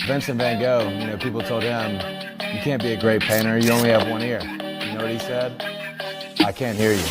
Vincent Van Gogh, people told him, you can't be a great painter, you only have one ear. You know what he said? I can't hear you.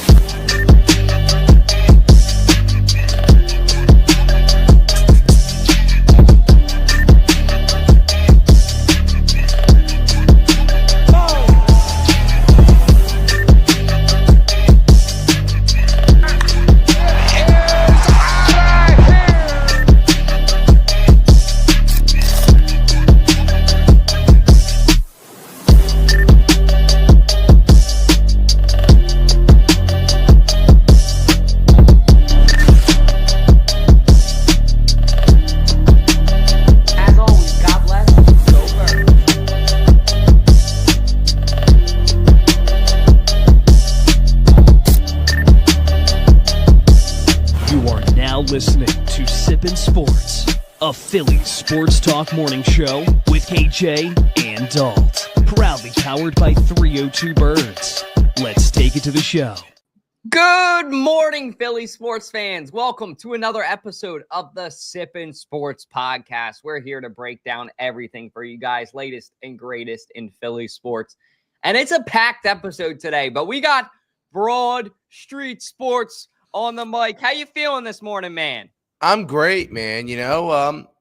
Listening to Sippin' Sports, a Phillies sports talk morning show with KJ and Dalt. Proudly powered by 302 Birds. Let's take it to the show. Good morning, Philly sports fans. Welcome to another episode of the Sippin' Sports podcast. We're here to break down everything for you guys, latest and greatest in Philly sports. And it's a packed episode today, but we got Broad Street Sports on the mic. How you feeling this morning, man? I'm great, man.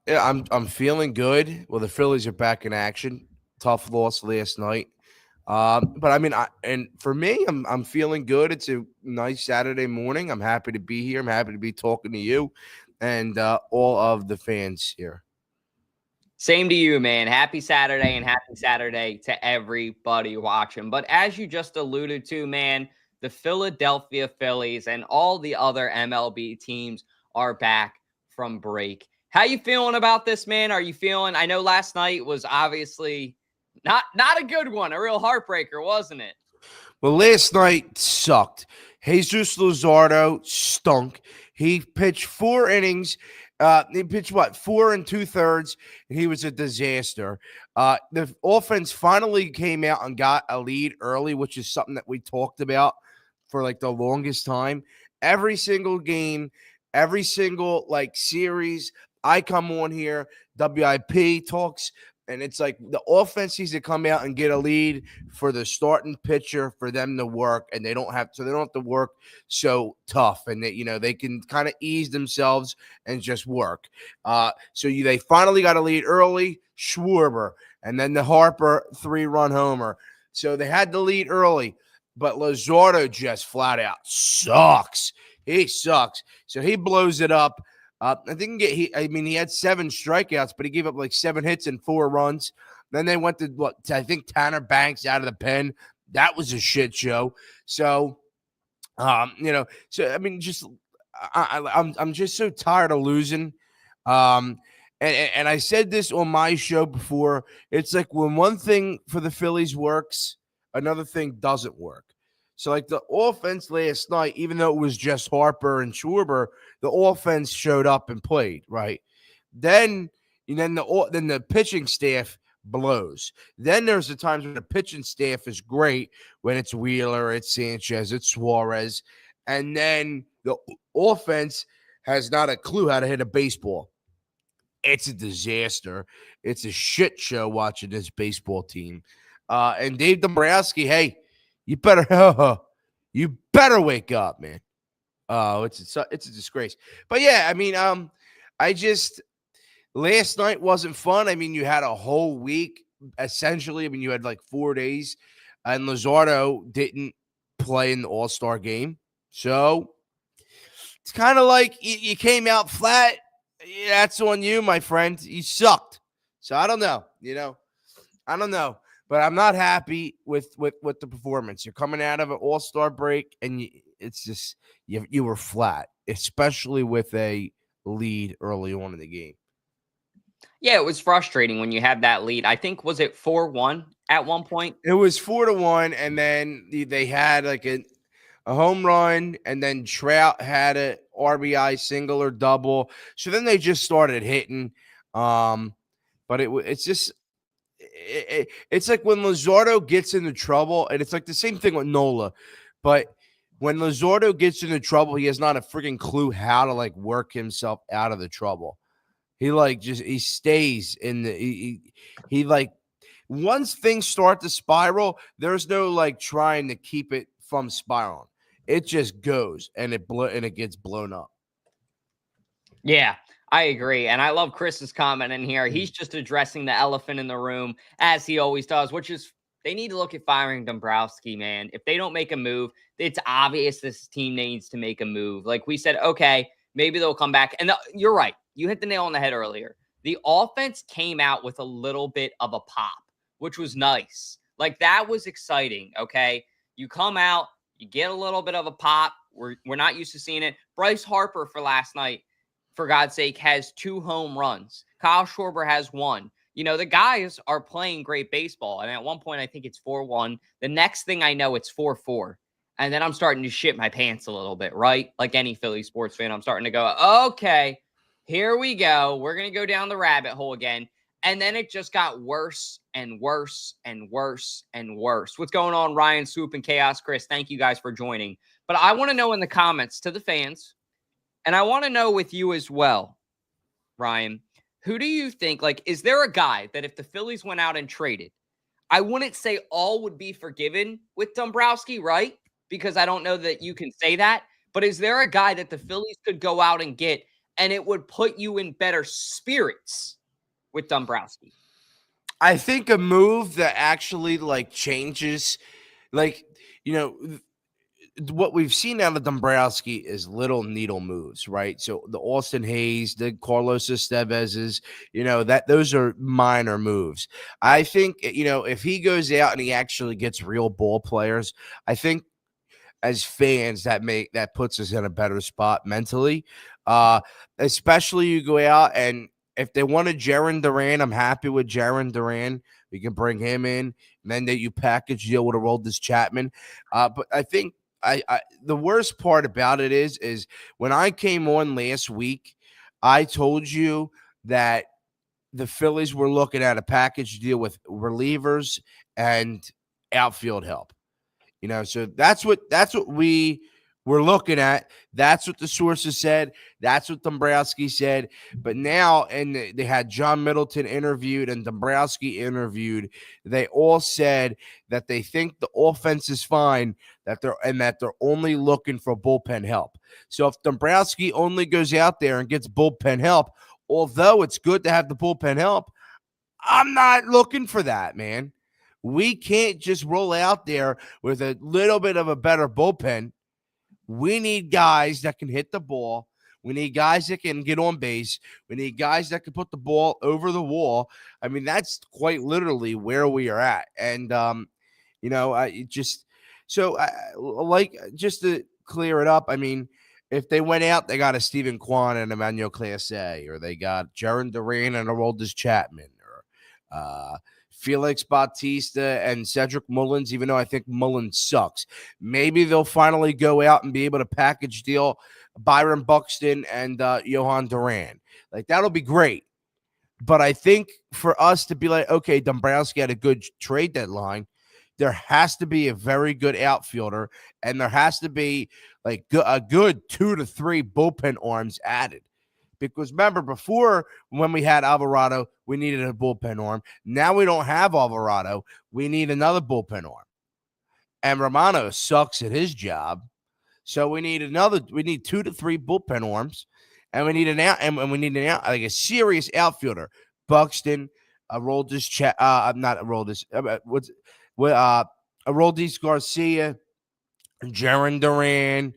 I'm feeling good. Well, the Phillies are back in action. Tough loss last night. For me, I'm feeling good. It's a nice Saturday morning. I'm happy to be here. I'm happy to be talking to you and all of the fans here. Same to you, man. Happy Saturday, and happy Saturday to everybody watching. But as you just alluded to, man, the Philadelphia Phillies and all the other MLB teams are back from break. How you feeling about this, man? Are you feeling? I know last night was obviously not a good one, a real heartbreaker, wasn't it? Well, last night sucked. Jesus Luzardo stunk. He pitched 4 innings. He pitched 4 2/3, and he was a disaster. The offense finally came out and got a lead early, which is something that we talked about for like the longest time. Every single game, every single series, I come on here, WIP talks, and it's like the offense needs to come out and get a lead for the starting pitcher for them to work, and they don't have to work so tough, and they can kind of ease themselves and just work. They finally got a lead early, Schwarber, and then the Harper 3-run homer. So they had the lead early, but Luzardo just flat out sucks. He sucks. So he blows it up. I think he had 7 strikeouts, but he gave up 7 hits and 4 runs. Then they went to Tanner Banks out of the pen. That was a shit show. So, I'm just so tired of losing. And I said this on my show before. It's like when one thing for the Phillies works, another thing doesn't work. So the offense last night, even though it was just Harper and Schwarber, the offense showed up and played, right? Then the pitching staff blows. Then there's the times when the pitching staff is great, when it's Wheeler, it's Sanchez, it's Suarez, and then the offense has not a clue how to hit a baseball. It's a disaster. It's a shit show watching this baseball team. And Dave Dombrowski, hey, you better wake up, man. Oh, it's a disgrace. But yeah, last night wasn't fun. You had a whole week essentially. You had 4 days, and Luzardo didn't play in the All-Star game, so it's kind of like you came out flat. Yeah, that's on you, my friend. You sucked. So I don't know. I don't know. But I'm not happy with the performance. You're coming out of an All-Star break, and it's just you were flat, especially with a lead early on in the game. Yeah, it was frustrating when you had that lead. I think, was it 4-1 at one point? It was 4-1, and then they had a home run, and then Trout had a RBI single or double. So then they just started hitting. But it's just. It's like when Luzardo gets into trouble, and it's like the same thing with Nola, but when Luzardo gets into trouble, he has not a freaking clue how to work himself out of the trouble. He like he stays in the he like once things start to spiral, there's no like trying to keep it from spiraling. It just goes and it gets blown up. Yeah, I agree. And I love Chris's comment in here. He's just addressing the elephant in the room, as he always does, which is they need to look at firing Dombrowski, man. If they don't make a move, it's obvious this team needs to make a move. Like we said, okay, maybe they'll come back. And you're right. You hit the nail on the head earlier. The offense came out with a little bit of a pop, which was nice. Like that was exciting. Okay. You come out, you get a little bit of a pop. We're not used to seeing it. Bryce Harper for last night, for God's sake, has 2 home runs. Kyle Schwarber has 1. You know, the guys are playing great baseball. And at one point, I think it's 4-1. The next thing I know, it's 4-4. And then I'm starting to shit my pants a little bit, right? Like any Philly sports fan, I'm starting to go, okay, here we go. We're going to go down the rabbit hole again. And then it just got worse and worse and worse and worse. What's going on, Ryan, Swoop, and Chaos Chris? Thank you guys for joining. But I want to know in the comments to the fans, and I want to know with you as well, Ryan, who do you think, like, is there a guy that if the Phillies went out and traded, I wouldn't say all would be forgiven with Dombrowski, right? Because I don't know that you can say that. But is there a guy that the Phillies could go out and get and it would put you in better spirits with Dombrowski? I think a move that actually like changes, like, you know, what we've seen out of Dombrowski is little needle moves, right? So the Austin Hayes, the Carlos Estevez's, you know, that those are minor moves. I think, you know, if he goes out and he actually gets real ball players, I think as fans that puts us in a better spot mentally. Especially you go out and if they wanted Jaron Duran, I'm happy with Jaron Duran. We can bring him in, and then you package deal with Aroldis Chapman. But I think I the worst part about it is when I came on last week, I told you that the Phillies were looking at a package deal with relievers and outfield help. You know, so that's what we were looking at. That's what the sources said. That's what Dombrowski said. But now, and they had John Middleton interviewed and Dombrowski interviewed. They all said that they think the offense is fine, that they're only looking for bullpen help. So if Dombrowski only goes out there and gets bullpen help, although it's good to have the bullpen help, I'm not looking for that, man. We can't just roll out there with a little bit of a better bullpen. We need guys that can hit the ball. We need guys that can get on base. We need guys that can put the ball over the wall. I mean, that's quite literally where we are at. And, you know, just to clear it up, I mean, if they went out, they got a Stephen Kwan and Emmanuel Clase, or they got Jaron Duran and Aroldis Chapman, or Felix Bautista and Cedric Mullins, even though I think Mullins sucks. Maybe they'll finally go out and be able to package deal Byron Buxton and Johan Duran. Like, that'll be great. But I think for us to be like, okay, Dombrowski had a good trade deadline, there has to be a very good outfielder, and there has to be like a good 2 to 3 bullpen arms added. Because remember, before when we had Alvarado, we needed a bullpen arm. Now we don't have Alvarado. We need another bullpen arm. And Romano sucks at his job. So we need 2 to 3 bullpen arms. And we need like a serious outfielder. Buxton, Aroldis Garcia, Jaron Duran.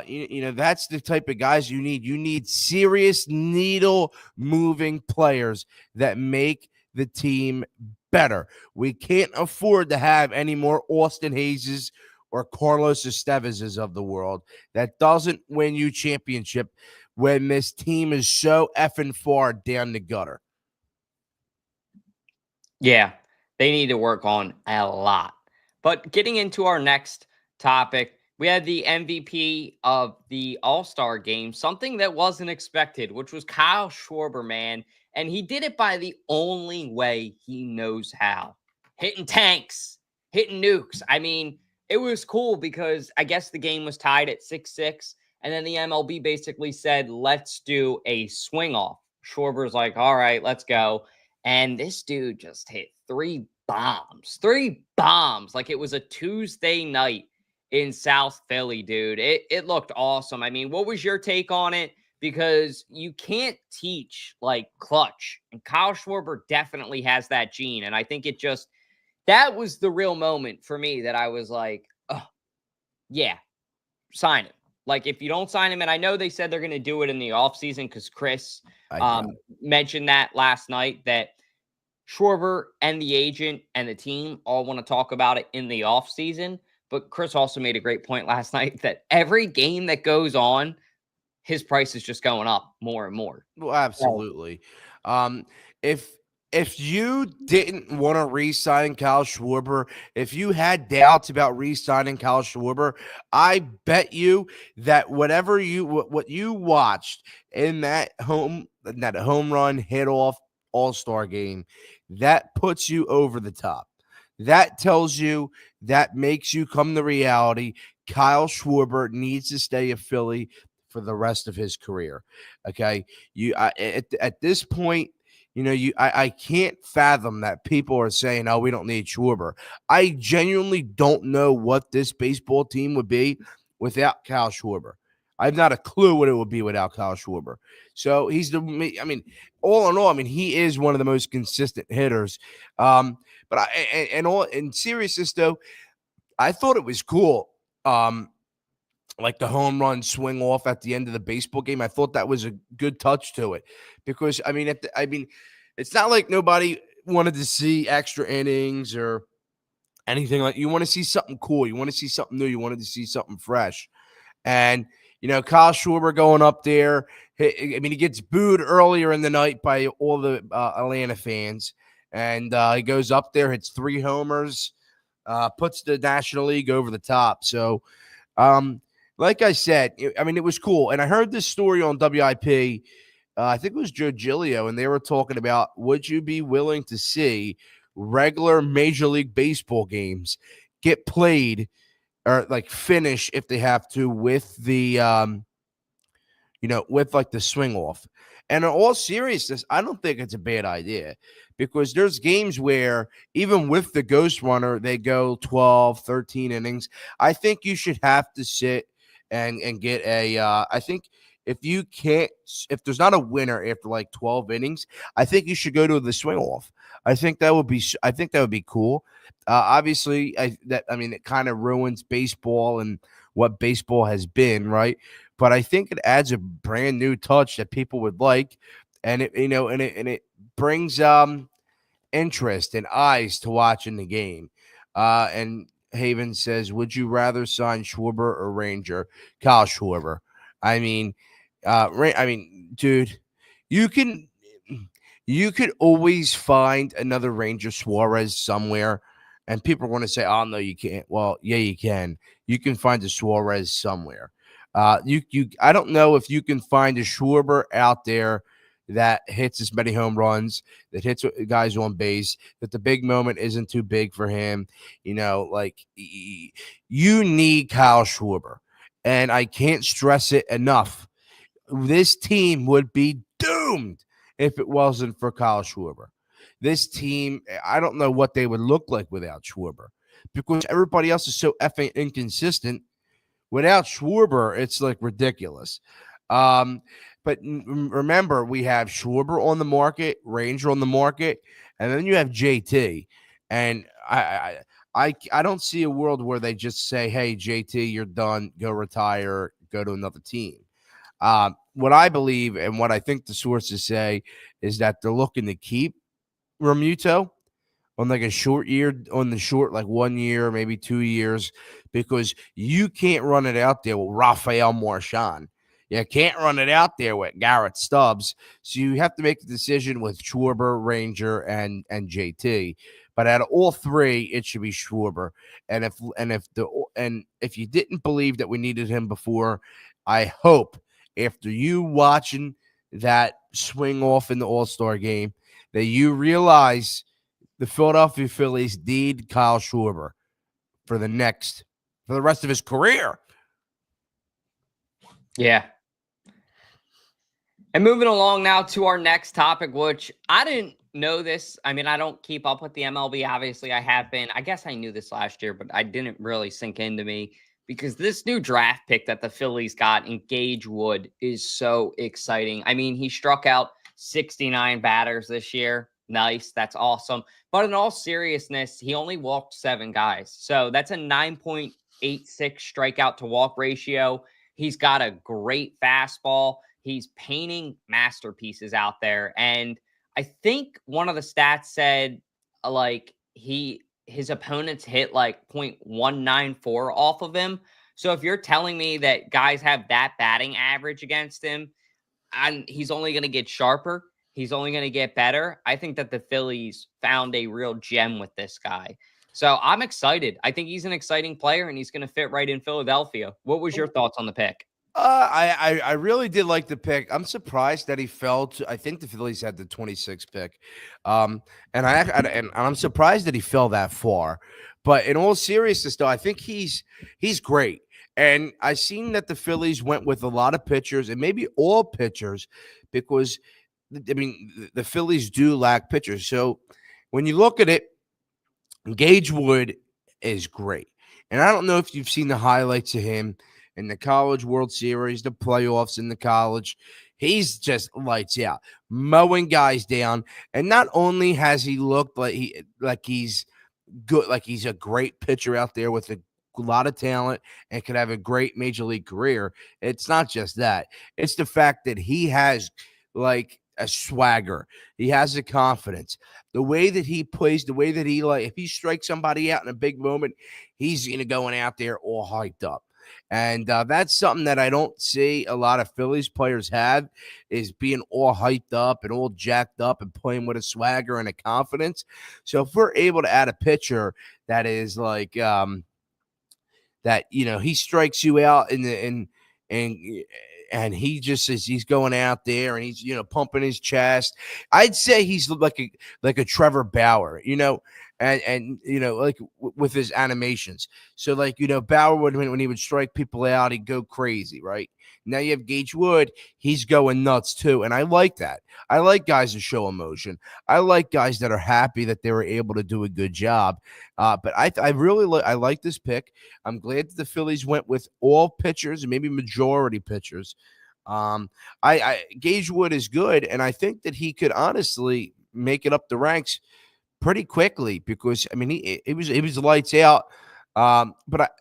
You know, that's the type of guys you need. You need serious needle moving players that make the team better. We can't afford to have any more Austin Hayeses or Carlos Estevez's of the world. That doesn't win you championship when this team is so effing far down the gutter. Yeah, they need to work on a lot. But getting into our next topic, we had the MVP of the All-Star game, something that wasn't expected, which was Kyle Schwarber, man. And he did it by the only way he knows how. Hitting tanks, hitting nukes. I mean, it was cool because I guess the game was tied at 6-6. And then the MLB basically said, let's do a swing off. Schwarber's like, all right, let's go. And this dude just hit three bombs. Like it was a Tuesday night in South Philly, dude. It looked awesome. I mean, what was your take on it? Because you can't teach like clutch. And Kyle Schwarber definitely has that gene. And I think that was the real moment for me that I was like, oh, yeah, sign him. Like, if you don't sign him, and I know they said they're going to do it in the offseason because Chris mentioned that last night, that Schwarber and the agent and the team all want to talk about it in the offseason. But Chris also made a great point last night that every game that goes on, his price is just going up more and more. Well, absolutely. If you didn't want to re-sign Kyle Schwarber, if you had doubts about re-signing Kyle Schwarber, I bet you that what you watched in that home run hit off All-Star game, that puts you over the top. That tells you, that makes you come to reality. Kyle Schwarber needs to stay a Philly for the rest of his career. Okay, at this point, I can't fathom that people are saying, "Oh, we don't need Schwarber." I genuinely don't know what this baseball team would be without Kyle Schwarber. I have not a clue what it would be without Kyle Schwarber. So all in all, he is one of the most consistent hitters. But in seriousness though, I thought it was cool. Like the home run swing off at the end of the baseball game. I thought that was a good touch to it because it's not like nobody wanted to see extra innings or anything like. You want to see something cool. You want to see something new. You wanted to see something fresh. And Kyle Schwarber going up there. He gets booed earlier in the night by all the Atlanta fans, and he goes up there, hits 3 homers, puts the National League over the top. So, like I said, it was cool. And I heard this story on WIP. I think it was Joe Giglio, and they were talking about, would you be willing to see regular Major League Baseball games get played or like finish if they have to with the, with like the swing off? And in all seriousness, I don't think it's a bad idea because there's games where even with the ghost runner, they go 12, 13 innings. I think you should have to sit and get I think if there's not a winner after like 12 innings, I think you should go to the swing off. I think that would be cool. Obviously, it kind of ruins baseball and what baseball has been, right? But I think it adds a brand new touch that people would like, and it brings interest and eyes to watching the game. And Haven says, would you rather sign Schwarber or Ranger? Kyle Schwarber. Dude, you could always find another Ranger Suarez somewhere, and people are going to say, "Oh no, you can't." Well, yeah, you can. You can find a Suarez somewhere. I don't know if you can find a Schwarber out there that hits as many home runs, that hits guys on base, that the big moment isn't too big for him. You need Kyle Schwarber. And I can't stress it enough. This team would be doomed if it wasn't for Kyle Schwarber. This team, I don't know what they would look like without Schwarber because everybody else is so effing inconsistent. Without Schwarber, it's like ridiculous. But remember, we have Schwarber on the market, Ranger on the market, and then you have JT. And I don't see a world where they just say, "Hey, JT, you're done. Go retire. Go to another team." What I believe and what I think the sources say is that they're looking to keep Realmuto on like a short year, like 1 year, maybe 2 years, because you can't run it out there with Rafael Marchand. You can't run it out there with Garrett Stubbs. So you have to make the decision with Schwarber, Ranger, and JT. But out of all three, it should be Schwarber. And if you didn't believe that we needed him before, I hope after you watching that swing off in the All-Star game that you realize the Philadelphia Phillies need Kyle Schwarber for the rest of his career. Yeah. And moving along now to our next topic, which I didn't know this. I mean, I don't keep up with the MLB. Obviously, I have been. I guess I knew this last year, but I didn't really sink into me because this new draft pick that the Phillies got in Gage Wood is so exciting. I mean, he struck out 69 batters this year. Nice. That's awesome. But in all seriousness, he only walked 7 guys. So that's a 9.86 strikeout to walk ratio. He's got a great fastball. He's painting masterpieces out there. And I think one of the stats said like his opponents hit like 0.194 off of him. So if you're telling me that guys have that batting average against him, and he's only going to get sharper, he's only going to get better, I think that the Phillies found a real gem with this guy. So I'm excited. I think he's an exciting player and he's going to fit right in Philadelphia. What was your thoughts on the pick? I really did like the pick. I'm surprised that he fell to. I think the Phillies had the 26th pick, and I'm surprised that he fell that far. But in all seriousness, though, I think he's great. And I seen that the Phillies went with a lot of pitchers, and maybe all pitchers, because I mean the Phillies do lack pitchers. So when you look at it, Gage Wood is great, and I don't know if you've seen the highlights of him in the College World Series, the playoffs in the college. He's just lights out, mowing guys down. And not only has he looked like he's good, like he's a great pitcher out there with a lot of talent and could have a great major league career. It's not just that. It's the fact that he has like a swagger. He has a confidence. The way that he plays, the way that he if he strikes somebody out in a big moment, he's going out there all hyped up. And that's something that I don't see a lot of Phillies players have, is being all hyped up and all jacked up and playing with a swagger and a confidence. So if we're able to add a pitcher that is like that, he strikes you out and he just says he's going out there and he's pumping his chest. I'd say he's like a Trevor Bauer, and like with his animations. So like Bauer would, when he would strike people out, he'd go crazy, right? Now you have Gage Wood, he's going nuts too, and I like that. I like guys that show emotion. I like guys that are happy that they were able to do a good job. But I really like this pick. I'm glad that the Phillies went with all pitchers and maybe majority pitchers. Gage Wood is good, and I think that he could honestly make it up the ranks pretty quickly, because I mean he was lights out. But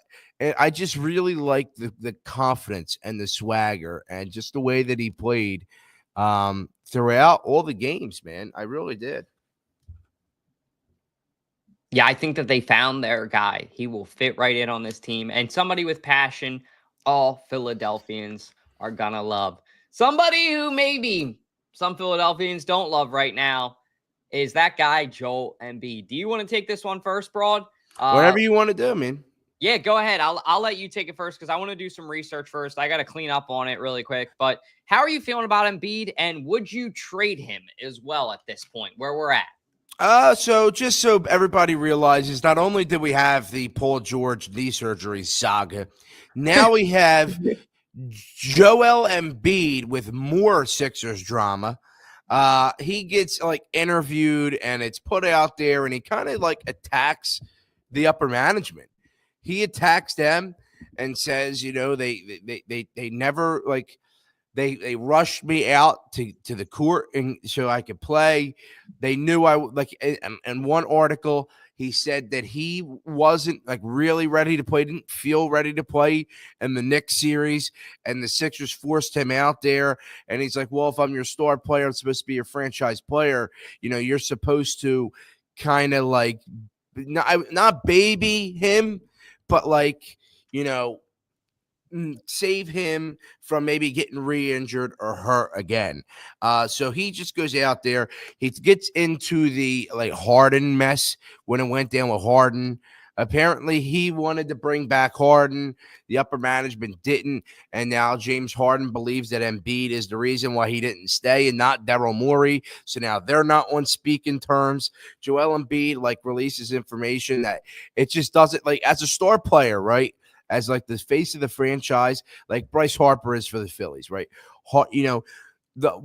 I just really like the confidence and the swagger and just the way that he played throughout all the games, man. I really did. Yeah, I think that they found their guy. He will fit right in on this team, and somebody with passion all Philadelphians are gonna love. Somebody who maybe some Philadelphians don't love right now is that guy, Joel Embiid. Do you want to take this one first, Broad? Whatever you want to do, man. Yeah, go ahead. I'll let you take it first because I want to do some research first. I got to clean up on it really quick. But how are you feeling about Embiid, and would you trade him as well at this point where we're at? So just so everybody realizes, not only did we have the Paul George knee surgery saga, now we have Joel Embiid with more Sixers drama. He gets like interviewed and it's put out there, and he kind of like attacks the upper management. He attacks them and says, they never like they rushed me out to the court and so I could play. They knew I would like. In one article, he said that he wasn't like really ready to play, didn't feel ready to play in the Knicks series, and the Sixers forced him out there. And he's like, well, if I'm your star player, I'm supposed to be your franchise player. You're supposed to kind of like not baby him, but like, save him from maybe getting re-injured or hurt again. So he just goes out there. He gets into the like Harden mess when it went down with Harden. Apparently he wanted to bring back Harden. The upper management didn't. And now James Harden believes that Embiid is the reason why he didn't stay and not Daryl Morey. So now they're not on speaking terms. Joel Embiid like releases information that it just doesn't, like, as a star player, right? As like the face of the franchise, like Bryce Harper is for the Phillies, right?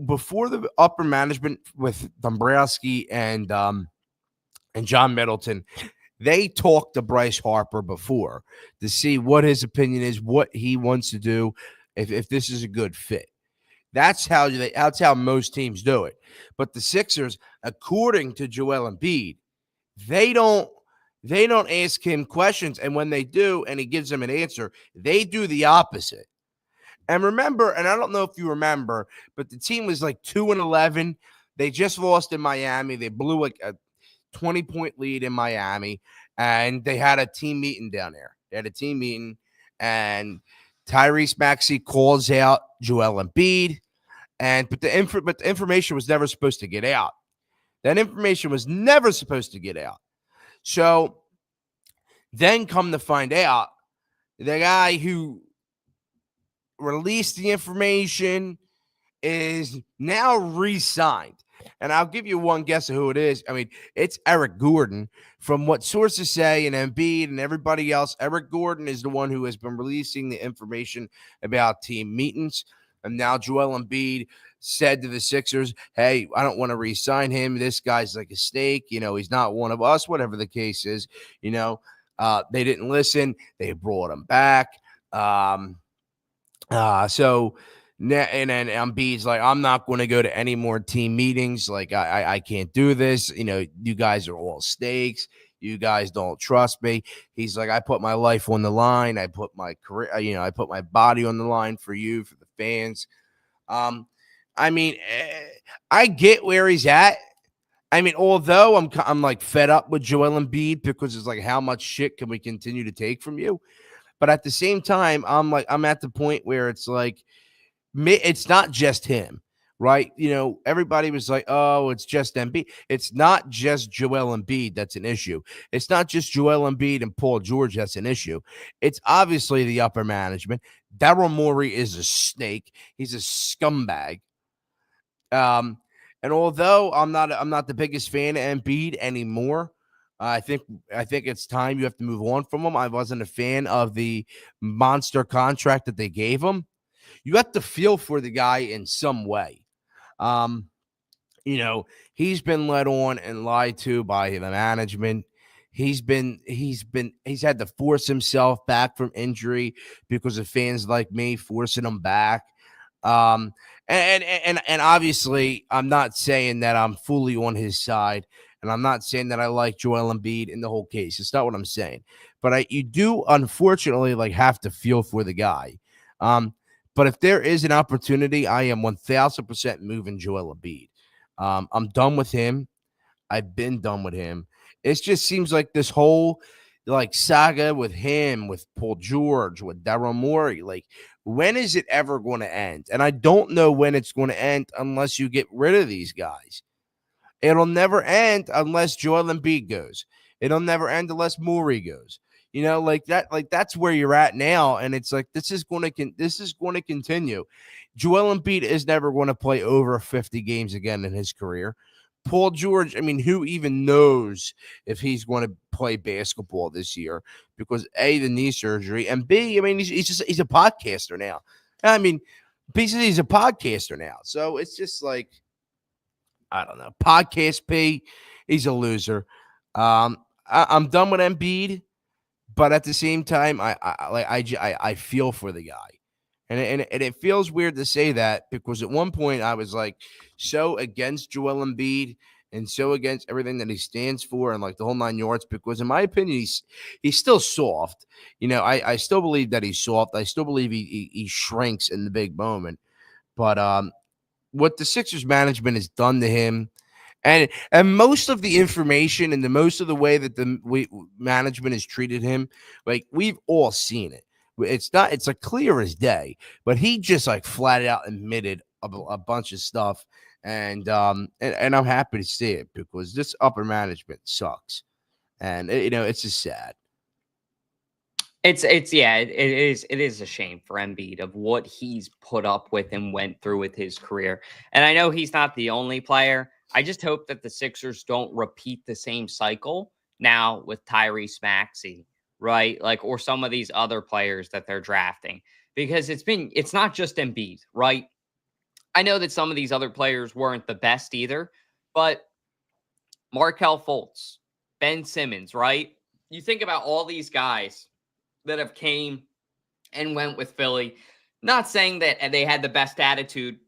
before the upper management with Dombrowski and John Middleton, they talked to Bryce Harper before to see what his opinion is, what he wants to do, if this is a good fit. That's how most teams do it. But the Sixers, according to Joel Embiid, they don't ask him questions, and when they do, and he gives them an answer, they do the opposite. And remember, and I don't know if you remember, but the team was like 2-11. They just lost in Miami. They blew like a 20-point lead in Miami, and they had a team meeting down there. They had a team meeting, and Tyrese Maxey calls out Joel Embiid, but the information was never supposed to get out. That information was never supposed to get out. So then come to find out, the guy who released the information is now re-signed. And I'll give you one guess of who it is. I mean, it's Eric Gordon. From what sources say, and Embiid and everybody else, Eric Gordon is the one who has been releasing the information about team meetings. And now Joel Embiid said to the Sixers, hey, I don't want to re-sign him. This guy's like a snake. He's not one of us, whatever the case is. They didn't listen. They brought him back. So Embiid's like, I'm not going to go to any more team meetings. Like, I can't do this. You guys are all snakes. You guys don't trust me. He's like, I put my life on the line. I put my career, I put my body on the line for you, for the fans. I mean, I get where he's at. I mean, although I'm like fed up with Joel Embiid because it's like, how much shit can we continue to take from you? But at the same time, I'm at the point where it's like, it's not just him, right? Everybody was like, oh, it's just Embiid. It's not just Joel Embiid that's an issue. It's not just Joel Embiid and Paul George that's an issue. It's obviously the upper management. Daryl Morey is a snake. He's a scumbag. And although I'm not the biggest fan of Embiid anymore, I think it's time you have to move on from him. I wasn't a fan of the monster contract that they gave him. You have to feel for the guy in some way. He's been led on and lied to by the management. He's had to force himself back from injury because of fans like me forcing him back. And obviously, I'm not saying that I'm fully on his side, and I'm not saying that I like Joel Embiid in the whole case. It's not what I'm saying, but you do unfortunately have to feel for the guy. But if there is an opportunity, I am 1,000% moving Joel Embiid. I'm done with him. I've been done with him. It just seems like this whole saga with him, with Paul George, with Daryl Morey, when is it ever going to end? And I don't know when it's going to end unless you get rid of these guys. It'll never end unless Joel Embiid goes. It'll never end unless Morey goes. That's where you're at now, and it's like this is going to continue. Joel Embiid is never going to play over 50 games again in his career. Paul George, I mean, who even knows if he's going to play basketball this year? Because A, the knee surgery, and B, I mean, he's a podcaster now. I mean, he's a podcaster now, so it's just like, I don't know, podcast P. He's a loser. I'm done with Embiid. But at the same time, I feel for the guy, and it feels weird to say that because at one point I was like so against Joel Embiid and so against everything that he stands for and the whole 9 yards. Because in my opinion, he's still soft. I still believe that he's soft. I still believe he shrinks in the big moment. But what the Sixers management has done to him. And most of the information and most of the way that the management has treated him, we've all seen it. It's clear as day, but he just flat out admitted a bunch of stuff. And I'm happy to see it because this upper management sucks. And it's just sad. It is a shame for Embiid of what he's put up with and went through with his career. And I know he's not the only player. I just hope that the Sixers don't repeat the same cycle now with Tyrese Maxey, right? Or some of these other players that they're drafting, because it's not just Embiid, right? I know that some of these other players weren't the best either, but Markelle Fultz, Ben Simmons, right? You think about all these guys that have came and went with Philly. Not saying that they had the best attitude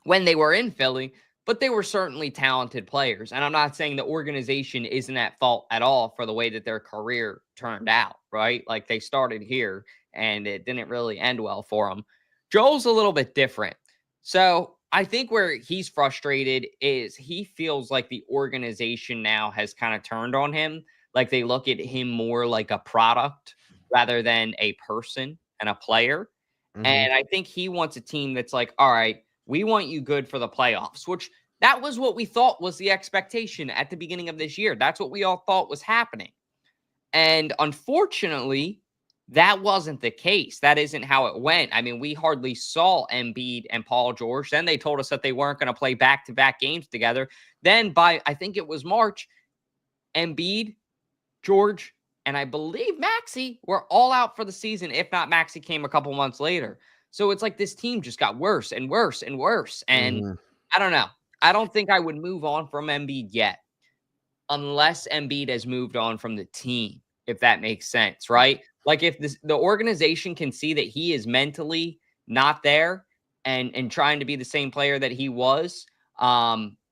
when they were in Philly, but they were certainly talented players. And I'm not saying the organization isn't at fault at all for the way that their career turned out, right? Like they started here and it didn't really end well for them. Joel's a little bit different. So I think where he's frustrated is he feels like the organization now has kind of turned on him. Like they look at him more like a product rather than a person and a player. And I think he wants a team that's like, all right, we want you good for the playoffs, which that was what we thought was the expectation at the beginning of this year. That's what we all thought was happening. And unfortunately, that wasn't the case. That isn't how it went. I mean, we hardly saw Embiid and Paul George. Then they told us that they weren't going to play back-to-back games together. Then by, I think it was March, Embiid, George, and I believe Maxey were all out for the season, if not Maxey came a couple months later. So it's like this team just got worse and worse and worse. And I don't know. I don't think I would move on from Embiid yet unless Embiid has moved on from the team, if that makes sense, right? Like if the organization can see that he is mentally not there and trying to be the same player that he was,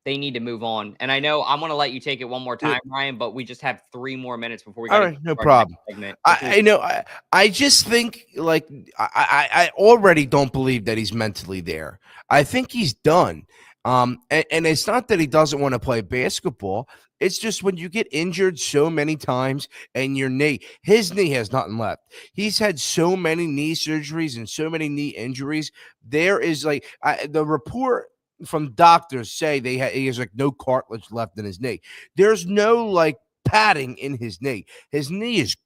they need to move on. And I know I'm going to let you take it one more time, Ryan, but we just have 3 more minutes before we All got right, no problem. segment. I know. I just think like I already don't believe that he's mentally there. I think he's done. And it's not that he doesn't want to play basketball. It's just when you get injured so many times and his knee has nothing left. He's had so many knee surgeries and so many knee injuries. There is like the report from doctors say he has like no cartilage left in his knee. There's no like padding in his knee. His knee is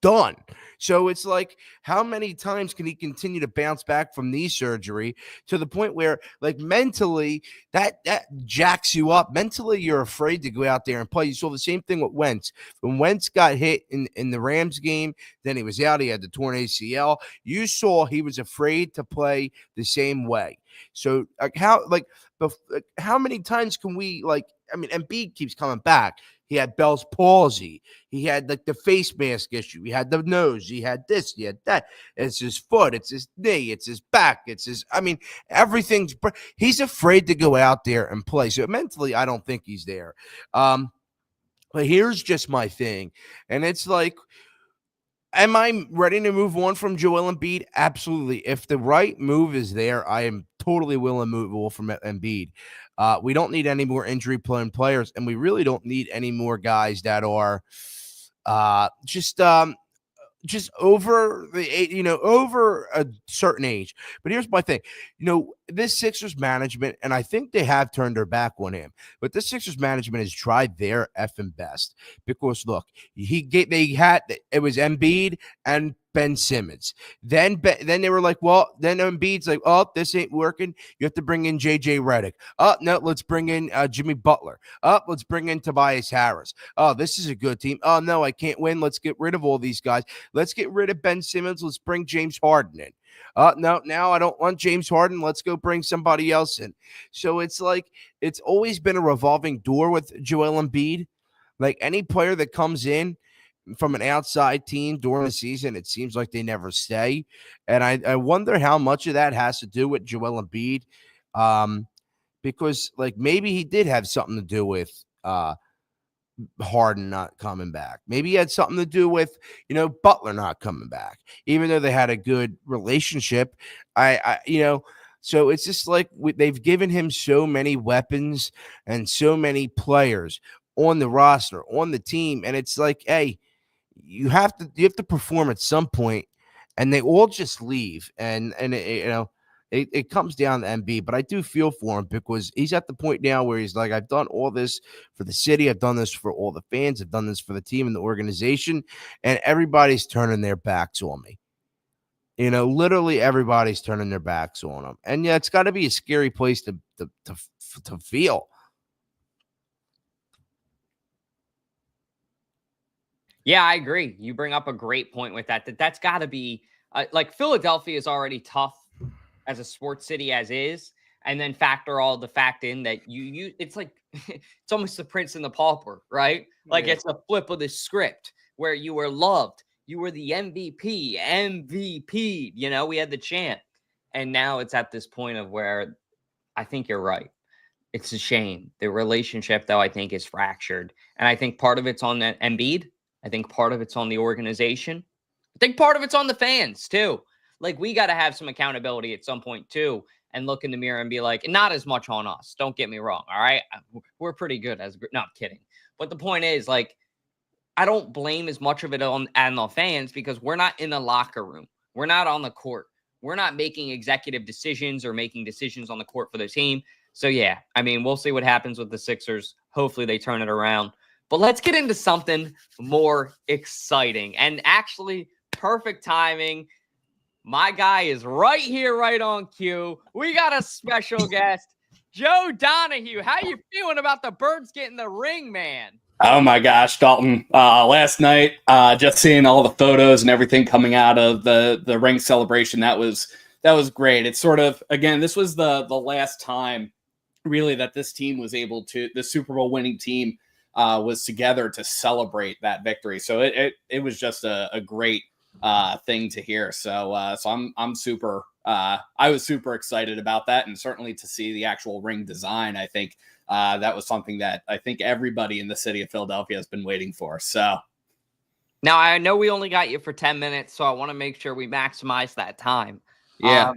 done. So it's like, how many times can he continue to bounce back from knee surgery to the point where like mentally that jacks you up? Mentally, you're afraid to go out there and play. You saw the same thing with Wentz. When Wentz got hit in the Rams game, then he was out. He had the torn ACL. You saw he was afraid to play the same way. So how many times can we Embiid keeps coming back. He had Bell's palsy. He had like the face mask issue. He had the nose. He had this. He had that. It's his foot. It's his knee. It's his back. Everything's. He's afraid to go out there and play. So mentally, I don't think he's there. But here's just my thing, and it's like, am I ready to move on from Joel Embiid? Absolutely. If the right move is there, I am totally willing to move on from Embiid. We don't need any more injury-prone players, and we really don't need any more guys that are just over over a certain age. But here's my thing. This Sixers management, and I think they have turned their back on him, but this Sixers management has tried their effing best because look, it was Embiid and Ben Simmons. Then they were like, well, then Embiid's like, oh, this ain't working. You have to bring in JJ Redick. Oh, no, let's bring in Jimmy Butler. Oh, let's bring in Tobias Harris. Oh, this is a good team. Oh, no, I can't win. Let's get rid of all these guys. Let's get rid of Ben Simmons. Let's bring James Harden in. No, now I don't want James Harden. Let's go bring somebody else in. So it's like, it's always been a revolving door with Joel Embiid. Like any player that comes in from an outside team during the season, it seems like they never stay. And I wonder how much of that has to do with Joel Embiid. Because like maybe he did have something to do with Harden not coming back. Maybe he had something to do with, Butler not coming back, even though they had a good relationship. So it's just like they've given him so many weapons and so many players on the roster, on the team. And it's like, hey, you have to perform at some point, and they all just leave. And it comes down to Embiid, but I do feel for him because he's at the point now where he's like, I've done all this for the city. I've done this for all the fans. I've done this for the team and the organization, and everybody's turning their backs on me. Literally everybody's turning their backs on him. And yeah, it's got to be a scary place to feel. Yeah, I agree. You bring up a great point with that's got to be like Philadelphia is already tough as a sports city as is. and then factor all the fact in that it's like, it's almost the Prince and the Pauper, right? Like it's a flip of the script where you were loved. You were the MVP, we had the chant. And now it's at this point of where I think you're right. It's a shame. The relationship, though, I think is fractured. And I think part of it's on Embiid. I think part of it's on the organization. I think part of it's on the fans, too. Like, we got to have some accountability at some point, too, and look in the mirror and be like, not as much on us. Don't get me wrong, all right? We're pretty good as a group. No, I'm kidding. But the point is, like, I don't blame as much of it on the fans because we're not in the locker room. We're not on the court. We're not making executive decisions or making decisions on the court for the team. So, yeah, I mean, we'll see what happens with the Sixers. Hopefully they turn it around. But let's get into something more exciting. And actually, perfect timing. My guy is right here, right on cue. We got a special guest, Joe Donahue. How you feeling about the Birds getting the ring, man? Oh my gosh, Dalton. Last night, just seeing all the photos and everything coming out of the ring celebration, that was great. It's sort of, again, this was the last time really that this team was able to, the Super Bowl winning team was together to celebrate that victory. So it was just a great thing to hear. So I'm super, I was super excited about that, and certainly to see the actual ring design. I think that was something that I think everybody in the city of Philadelphia has been waiting for. So now I know we only got you for 10 minutes, so I want to make sure we maximize that time. Yeah.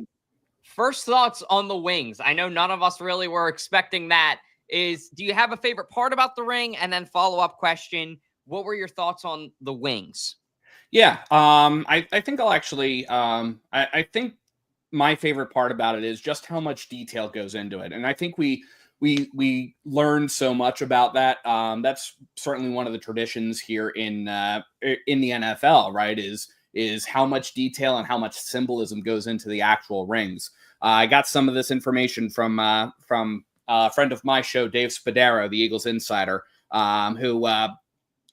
First thoughts on the wings. I know none of us really were expecting that. Do you have a favorite part about the ring? And then follow-up question, what were your thoughts on the wings? Yeah. I think I'll actually, I think my favorite part about it is just how much detail goes into it. And I think we learned so much about that. That's certainly one of the traditions here in the NFL, right? Is how much detail and how much symbolism goes into the actual rings. I got some of this information from a friend of my show, Dave Spadaro, the Eagles insider, who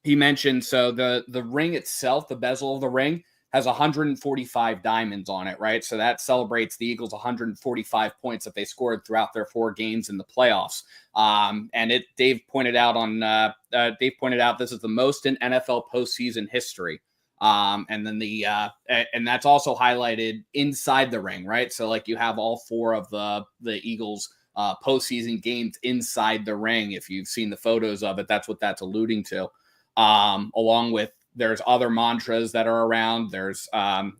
he mentioned. So the ring itself, the bezel of the ring, has 145 diamonds on it, right? So that celebrates the Eagles' 145 points that they scored throughout their 4 games in the playoffs. And Dave pointed out this is the most in NFL postseason history. And then and that's also highlighted inside the ring, right? So like you have all 4 of the Eagles postseason games inside the ring. If you've seen the photos of it, that's what that's alluding to. Along with, there's other mantras that are around. There's there's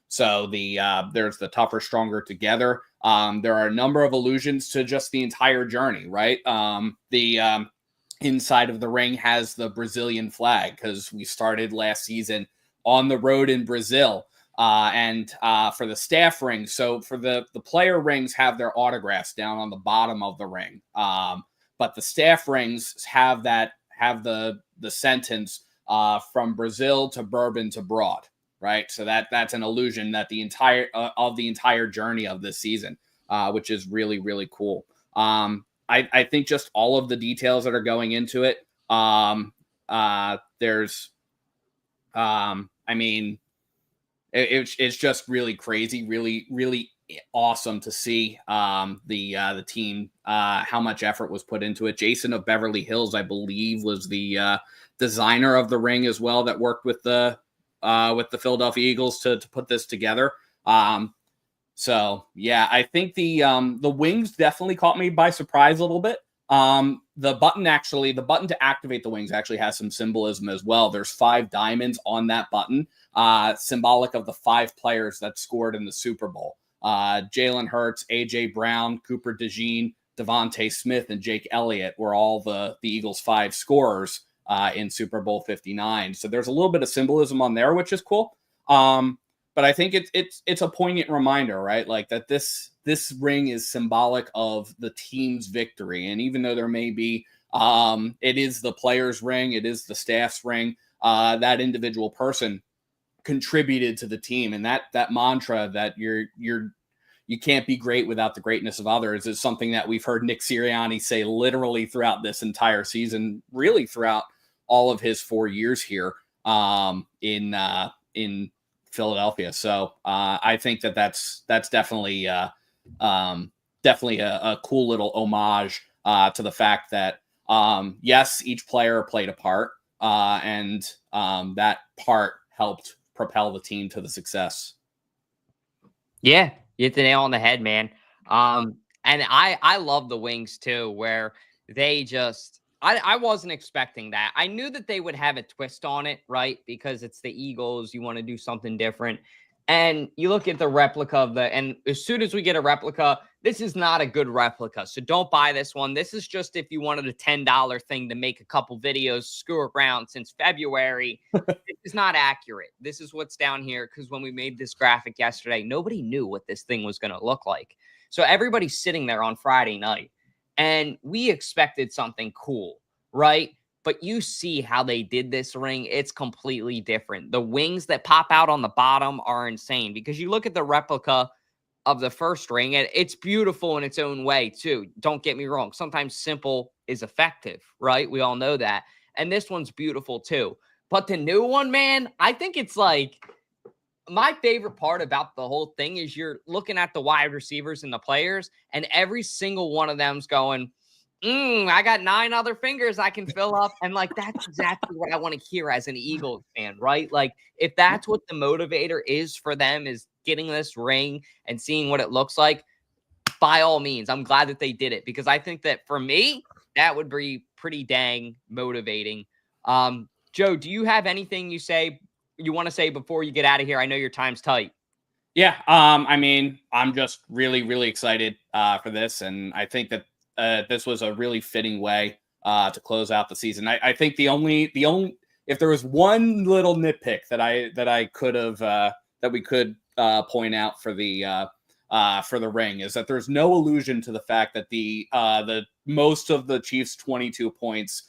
the tougher, stronger together. There are a number of allusions to just the entire journey, right? The inside of the ring has the Brazilian flag because we started last season on the road in Brazil. And for the staff rings, so for the player rings have their autographs down on the bottom of the ring. But the staff rings have the sentence from Brazil to Bourbon to Broad, right? So that's an allusion that the entire journey of this season, which is really, really cool. I think just all of the details that are going into it. It's just really crazy, really, really awesome to see the team, how much effort was put into it. Jason of Beverly Hills, I believe, was the designer of the ring as well, that worked with the Philadelphia Eagles to put this together. So yeah, I think the wings definitely caught me by surprise a little bit. The button to activate the wings actually has some symbolism as well. There's 5 diamonds on that button, symbolic of the 5 players that scored in the Super Bowl. Jalen Hurts, A.J. Brown, Cooper DeJean, Devontae Smith, and Jake Elliott were all the Eagles' 5 scorers in Super Bowl 59. So there's a little bit of symbolism on there, which is cool. But I think it's a poignant reminder, right? Like that this ring is symbolic of the team's victory. And even though there may be, it is the player's ring, it is the staff's ring, that individual person contributed to the team. And that mantra that you can't be great without the greatness of others is something that we've heard Nick Sirianni say literally throughout this entire season, really throughout all of his 4 years here in Philadelphia. So I think that's definitely definitely a cool little homage to the fact that, yes, each player played a part, and that part helped propel the team to the success. Yeah, you hit the nail on the head, man. And I love the wings too, where they just I wasn't expecting that. I knew that they would have a twist on it, right? Because it's the Eagles, you want to do something different. And you look at the replica of and as soon as we get a replica, this is not a good replica. So don't buy this one. This is just if you wanted a $10 thing to make a couple videos, screw around since February. This is not accurate. This is what's down here. Because when we made this graphic yesterday, nobody knew what this thing was going to look like. So everybody's sitting there on Friday night and we expected something cool, right? But you see how they did this ring. It's completely different. The wings that pop out on the bottom are insane because you look at the replica of the first ring and it's beautiful in its own way too. Don't get me wrong. Sometimes simple is effective, right? We all know that. And this one's beautiful too. But the new one, man, I think it's like my favorite part about the whole thing is you're looking at the wide receivers and the players and every single one of them's going, I got 9 other fingers I can fill up. And like, that's exactly what I want to hear as an Eagles fan, right? Like if that's what the motivator is for them is getting this ring and seeing what it looks like, by all means, I'm glad that they did it because I think that for me, that would be pretty dang motivating. Joe, do you have anything you want to say before you get out of here? I know your time's tight. Yeah. I mean, I'm just really, really excited for this. And I think that this was a really fitting way to close out the season. I think the only if there was one little nitpick that we could point out for the ring is that there's no allusion to the fact that the most of the Chiefs' 22 points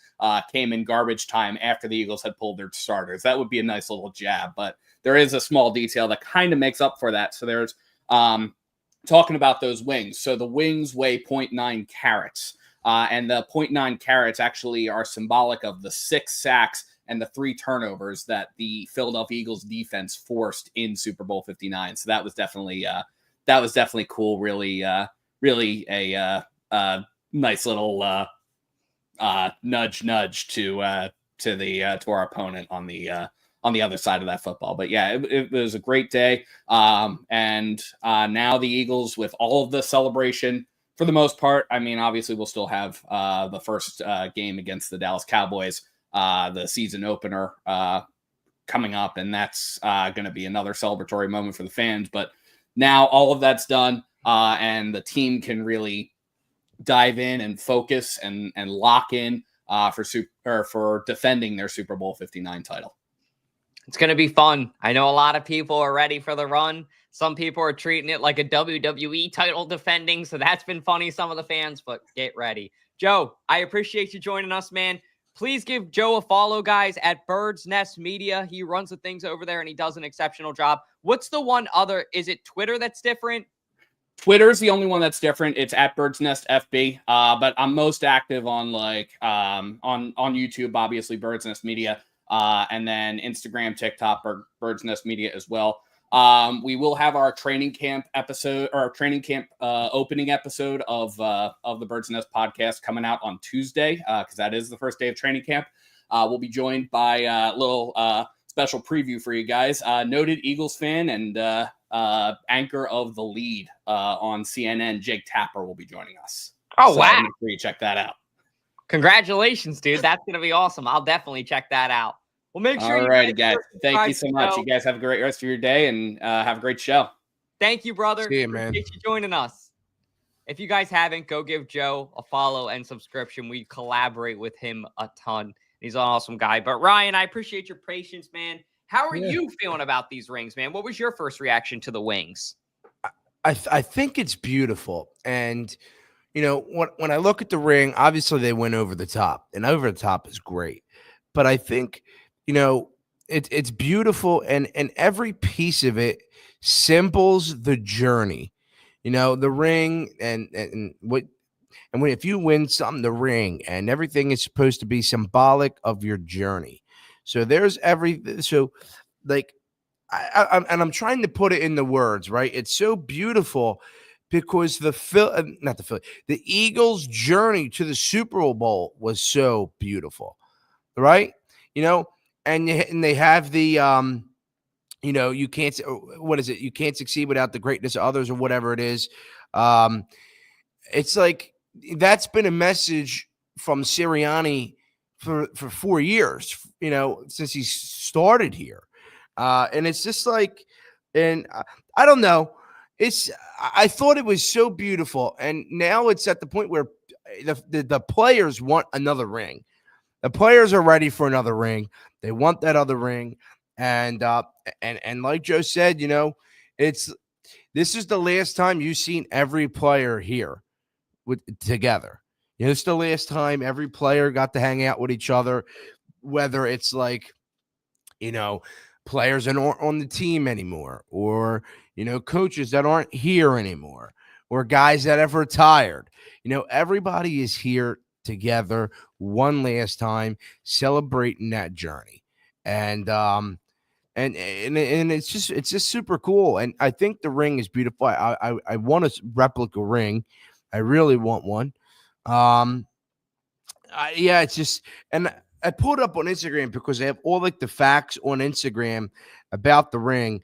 came in garbage time after the Eagles had pulled their starters. That would be a nice little jab, but there is a small detail that kind of makes up for that. So there's talking about those wings. So the wings weigh 0.9 carats, and the 0.9 carats actually are symbolic of the 6 sacks and the 3 turnovers that the Philadelphia Eagles defense forced in Super Bowl 59. So that was definitely cool. Really a nice little nudge to our opponent on the other side of that football. But yeah, it was a great day. And now the Eagles, with all of the celebration for the most part, I mean, obviously we'll still have the first game against the Dallas Cowboys, the season opener coming up. And that's going to be another celebratory moment for the fans. But now all of that's done and the team can really dive in and focus and lock in for defending their Super Bowl 59 title. It's going to be fun. I know a lot of people are ready for the run. Some people are treating it like a WWE title defending. So that's been funny, some of the fans, but get ready. Joe, I appreciate you joining us, man. Please give Joe a follow, guys, at Bird's Nest Media. He runs the things over there and he does an exceptional job. What's the one other? Is it Twitter that's different? Twitter is the only one that's different. It's at Bird's Nest FB. But I'm most active on on YouTube, obviously Bird's Nest Media. And then Instagram, TikTok, Bird's Nest Media as well. We will have our training camp episode or training camp opening episode of the Bird's Nest podcast coming out on Tuesday because that is the first day of training camp. We'll be joined by a little special preview for you guys. Noted Eagles fan and anchor of The Lead on CNN, Jake Tapper, will be joining us. Oh, wow. Make sure you check that out. Congratulations, dude. That's going to be awesome. I'll definitely check that out. Well, make sure All righty, guys. Thank you so much. You guys have a great rest of your day and have a great show. Thank you, brother. See you, man. Appreciate you joining us. If you guys haven't, go give Joe a follow and subscription. We collaborate with him a ton. He's an awesome guy. But Ryan, I appreciate your patience, man. How are you feeling about these rings, man? What was your first reaction to the wings? I think it's beautiful. And, you know, when I look at the ring, obviously they went over the top. And over the top is great. But I think, you know, it's beautiful. And every piece of it symbols the journey. You know, the ring and if you win something, the ring and everything is supposed to be symbolic of your journey. So there's I'm trying to put it in the words, right? It's so beautiful because the Eagles' journey to the Super Bowl was so beautiful, right? And they have the you can't, what is it? You can't succeed without the greatness of others, or whatever it is. It's like that's been a message from Sirianni for 4 years, since he started here. And it's just like, and I don't know. I thought it was so beautiful. And now it's at the point where the players want another ring. The players are ready for another ring. They want that other ring. And like Joe said, this is the last time you've seen every player here together. It's the last time every player got to hang out with each other, whether it's like, players that aren't on the team anymore, or, coaches that aren't here anymore, or guys that have retired. Everybody is here together one last time, celebrating that journey. And it's just super cool. And I think the ring is beautiful. I want a replica ring. I really want one. It's just, and I pulled it up on Instagram because they have all like the facts on Instagram about the ring.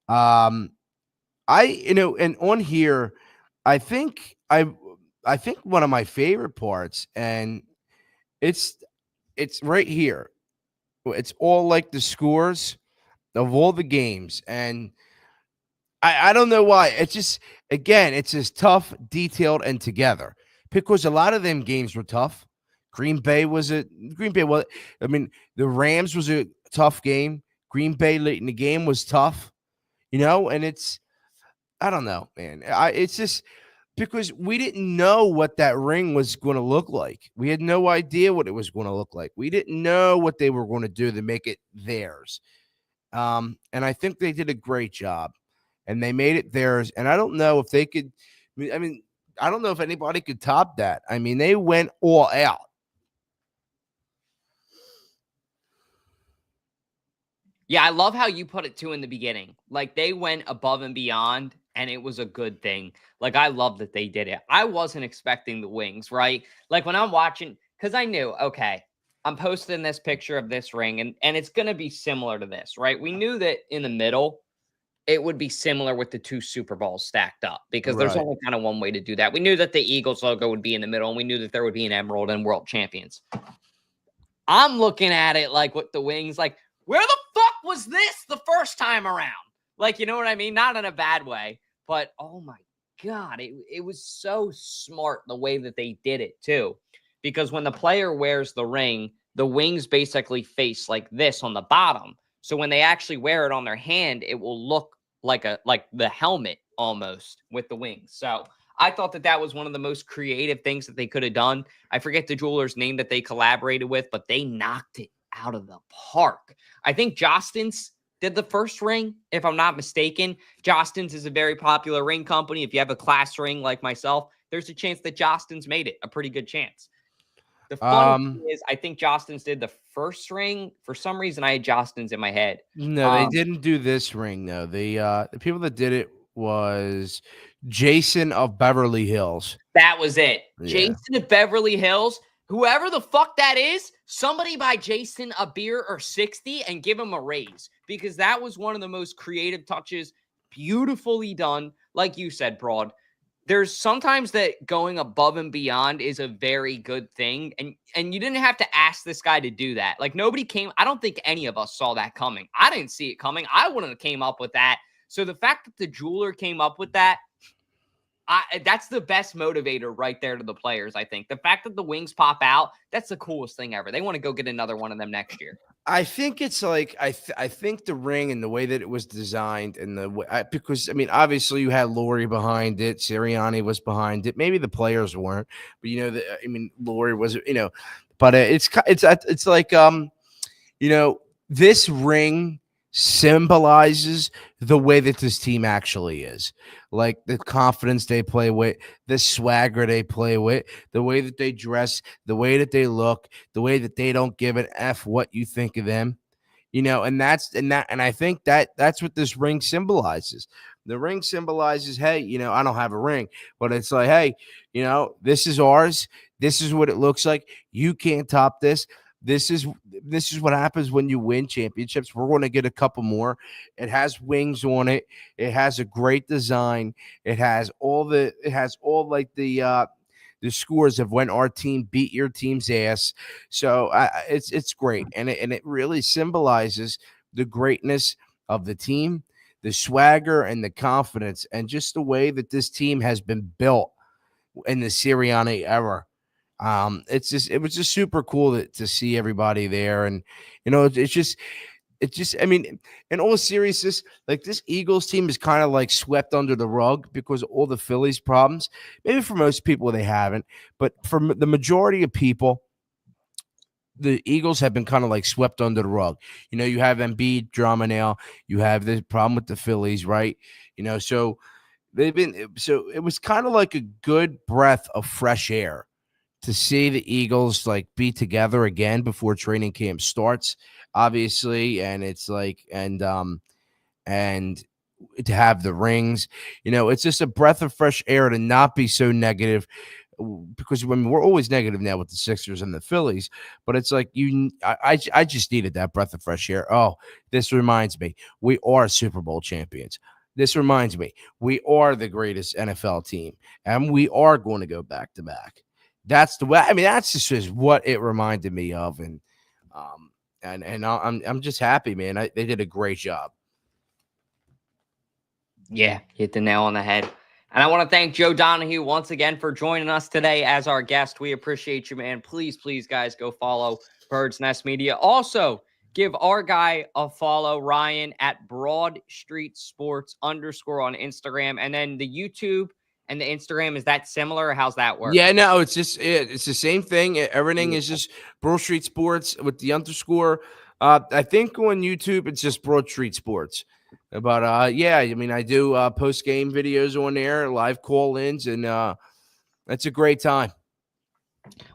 And on here, I think one of my favorite parts, and it's right here. It's all like the scores of all the games. And I don't know why. It's just, again, it's just tough, detailed, and together, because a lot of them games were tough. The Rams was a tough game. Green Bay late in the game was tough, and it's, I don't know, man. It's just because we didn't know what that ring was going to look like. We had no idea what it was going to look like. We didn't know what they were going to do to make it theirs. And I think they did a great job, and they made it theirs. And I don't know if they could, I don't know if anybody could top that. They went all out. Yeah, I love how you put it too in the beginning. Like, they went above and beyond, and it was a good thing. Like, I love that they did it. I wasn't expecting the wings, right? Like, when I'm watching, because I knew, okay, I'm posting this picture of this ring, and it's going to be similar to this, right? We knew that in the middle, it would be similar with the two Super Bowls stacked up, because there's only kind of one way to do that. We knew that the Eagles logo would be in the middle, and we knew that there would be an emerald and world champions. I'm looking at it like with the wings, like, where the fuck was this the first time around? Like, you know what I mean? Not in a bad way, but oh my God, it was so smart the way that they did it too. Because when the player wears the ring, the wings basically face like this on the bottom. So when they actually wear it on their hand, it will look like the helmet almost with the wings. So I thought that was one of the most creative things that they could have done. I forget the jeweler's name that they collaborated with, but they knocked it out of the park. I think Jostens did the first ring, if I'm not mistaken. Jostens is a very popular ring company. If you have a class ring like myself, there's a chance that Jostens made it. A pretty good chance. The funny thing is, I think Jostens did the first ring. For some reason, I had Jostens in my head. No, they didn't do this ring, though. The people that did it was Jason of Beverly Hills. That was it. Yeah. Jason of Beverly Hills. Whoever the fuck that is, somebody buy Jason a beer or 60 and give him a raise, because that was one of the most creative touches. Beautifully done. Like you said, Broad, there's sometimes that going above and beyond is a very good thing. And you didn't have to ask this guy to do that. Like, nobody came. I don't think any of us saw that coming. I didn't see it coming. I wouldn't have came up with that. So the fact that the jeweler came up with that, that's the best motivator right there to the players, I think. The fact that the wings pop out, that's the coolest thing ever. They want to go get another one of them next year. I think it's like, I think the ring and the way that it was designed, and the way, because obviously you had Laurie behind it, Sirianni was behind it. Maybe the players weren't, but Laurie was, but it's like, this ring symbolizes the way that this team actually is, like the confidence they play with, the swagger they play with, the way that they dress, the way that they look, the way that they don't give an F what you think of them, and I think that's what this ring symbolizes. The ring symbolizes, hey, I don't have a ring, but it's like, hey, this is ours. This is what it looks like. You can't top this. This is what happens when you win championships. We're going to get a couple more. It has wings on it. It has a great design. It has all like the scores of when our team beat your team's ass. So it's great, and it really symbolizes the greatness of the team, the swagger and the confidence, and just the way that this team has been built in the Sirianni era. It was just super cool to see everybody there. And, it's just, I mean, in all seriousness, like this Eagles team is kind of like swept under the rug because of all the Phillies problems. Maybe for most people they haven't, but for the majority of people, the Eagles have been kind of like swept under the rug. You have Embiid drama now. You have the problem with the Phillies, right? So it was kind of like a good breath of fresh air to see the Eagles like be together again before training camp starts, obviously. And it's like, and to have the rings, it's just a breath of fresh air to not be so negative, because we're always negative now with the Sixers and the Phillies, but it's like I just needed that breath of fresh air. Oh, this reminds me, we are Super Bowl champions. This reminds me, we are the greatest NFL team, and we are going to go back to back. That's the way. I mean, that's just what it reminded me of, and I'm just happy, man. They did a great job. Yeah, hit the nail on the head. And I want to thank Joe Donahue once again for joining us today as our guest. We appreciate you, man. Please, guys, go follow Bird's Nest Media. Also, give our guy a follow, Ryan, at Broad Street Sports _ on Instagram, and then the YouTube. And the Instagram, is that similar, or how's that work? Yeah, no, it's just it's the same thing. Everything is just Broad Street Sports with the underscore. I think on YouTube it's just Broad Street Sports. But yeah, I mean, I do post game videos on there, live call-ins, and it's a great time.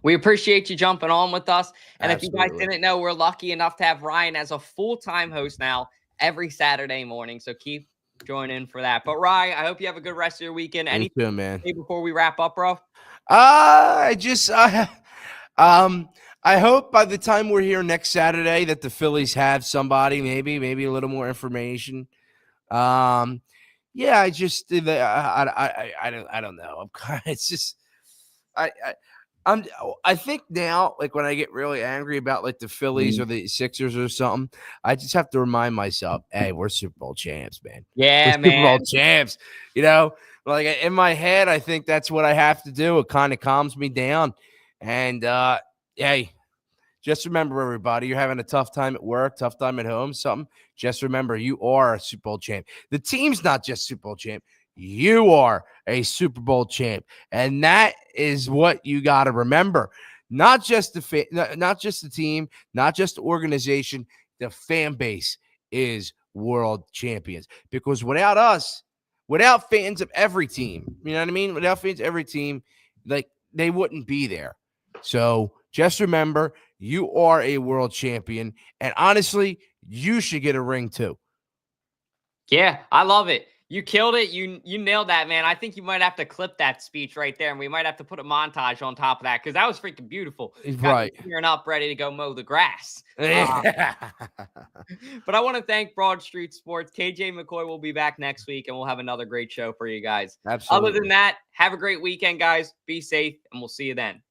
We appreciate you jumping on with us. And Absolutely. If you guys didn't know, we're lucky enough to have Ryan as a full-time host now every Saturday morning. So keep join in for that. But Ryan, I hope you have a good rest of your weekend. Anything too, man. Before we wrap up, bro? I hope by the time we're here next Saturday that the Phillies have somebody, maybe a little more information. Yeah, I just I don't know. It's just I think now, like when I get really angry about like the Phillies or the Sixers or something, I just have to remind myself, hey, we're Super Bowl champs, man. Yeah, we're man. Super Bowl champs. Like in my head, I think that's what I have to do. It kind of calms me down. And hey, just remember, everybody, you're having a tough time at work, tough time at home, something. Just remember, you are a Super Bowl champ. The team's not just Super Bowl champ. You are a Super Bowl champ, and that is what you got to remember. Not just not just the team, not just the organization. The fan base is world champions, because without us, without fans of every team, you know what I mean? Without fans of every team, like they wouldn't be there. So just remember, you are a world champion, and honestly, you should get a ring too. Yeah, I love it. You killed it. You nailed that, man. I think you might have to clip that speech right there, and we might have to put a montage on top of that, because that was freaking beautiful. Right. Gearing up, ready to go mow the grass. But I want to thank Broad Street Sports. KJ McCoy will be back next week, and we'll have another great show for you guys. Absolutely. Other than that, have a great weekend, guys. Be safe, and we'll see you then.